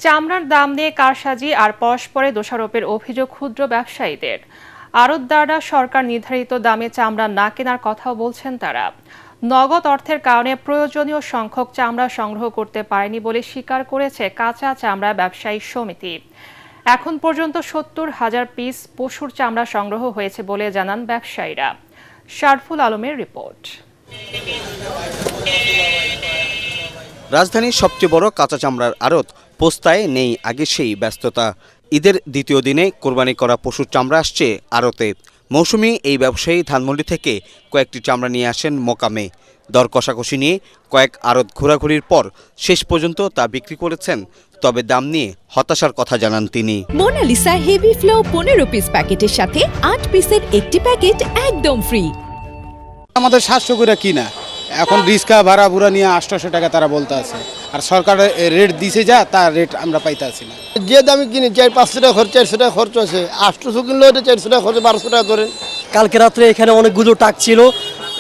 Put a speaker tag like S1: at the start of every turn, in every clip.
S1: চামড়ার দাম নিয়ে কারসাজি আর পরস্পরে দোষারোপের অভিযোগ ক্ষুদ্র ব্যবসায়ীদের। আড়তদাররা সরকার নির্ধারিত দামে চামড়া না কেনার কথাও বলছেন তারা। নগদ অর্থের কারণে প্রয়োজনীয় সংখ্যক চামড়া সংগ্রহ করতে পারেনি বলে স্বীকার করেছে কাঁচা চামড়া ব্যবসায়ী সমিতি। এখন পর্যন্ত ৭০,০০০ পিস পশুর চামড়া সংগ্রহ হয়েছে বলে জানান ব্যবসায়ীরা। শারফুল আলমের রিপোর্ট।
S2: রাজধানীর সবচেয়ে বড় কাঁচা চামড়ার আড়ত পোস্তায় নেই আগে সেই ব্যস্ততা। ঈদের দ্বিতীয় দিনে কোরবানি করা পশুর চামড়া আসছে আড়তে। মৌসুমি এই ব্যবসায়ী ধানমন্ডি থেকে কয়েকটি চামড়া নিয়ে আসেন মোকামে। দর কষাকষি নিয়ে কয়েক আড়ত ঘোরাঘুরির পর শেষ পর্যন্ত তা বিক্রি করেছেন। তবে দাম নিয়ে হতাশার কথা জানান তিনি।
S3: মোনালিসা হেভি ফ্লো 15 পিস প্যাকেটের সাথে 8 পিসের একটি প্যাকেট একদম ফ্রি।
S4: আমাদের 700 করে কিনা, এখন রিক্সা ভাড়া ভুড়া নিয়ে 800 টাকা তারা বলতে আছে। আর সরকার রেট দিছে যা তার রেট আমরা পাইতে আছি না।
S5: যে দামে কিনি 400-500 টাকা খরচ, 400 টাকা খরচ আছে। 800 কিনলে ওটা 400 টাকা খরচ, 1200 টাকা ধরেন।
S6: কালকে রাত্রে এখানে অনেকগুলো টাক ছিল,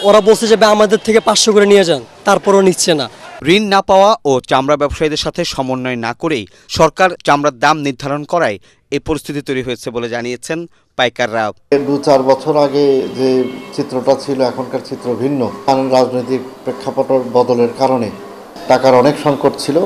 S6: ওরা বলছে যে আমাদের থেকে 500 করে নিয়ে যান, তারপরও নিচ্ছে না।
S2: ঋণ না পাওয়া ও চামড়া ব্যবসায়ীদের সাথে সমন্বয় না করেই সরকার চামড়ার দাম নির্ধারণ করায় এই পরিস্থিতি তৈরি হয়েছে বলে জানিয়েছেন পাইকাররা।
S7: 2-4 বছর আগে যে চিত্রটা ছিল এখনকার চিত্র ভিন্ন। কারণ রাজনৈতিক প্রেক্ষাপটের বদলের কারণে টাকার অনেক সংকট ছিল,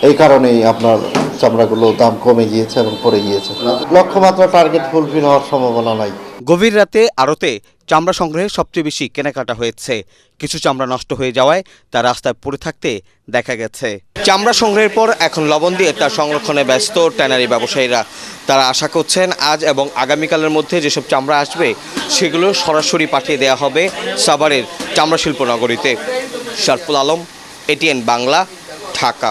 S7: এই কারণেই আপনার চামড়াগুলো দাম কমে গিয়েছে এবং পড়ে গিয়েছে। লক্ষ্যমাত্রা টার্গেট ফুলফিল হওয়ার সম্ভাবনা নাই।
S2: গভীর রাতে আড়তে চামড়া সংগ্রহে সবচেয়ে বেশি কেনাকাটা হয়েছে। কিছু চামড়া নষ্ট হয়ে যাওয়ায় তা রাস্তায় পড়ে থাকতে দেখা গেছে। চামড়া সংগ্রহের পর এখন লবণ দিয়ে তা সংরক্ষণে ব্যস্ত ট্যানারি ব্যবসায়ীরা। তারা আশা করছেন আজ এবং আগামীকালের মধ্যে যেসব চামড়া আসবে সেগুলো সরাসরি পাঠিয়ে দেওয়া হবে সাভারের চামড়া শিল্প নগরীতে। শারফুল আলম, এটিএন বাংলা, ঢাকা।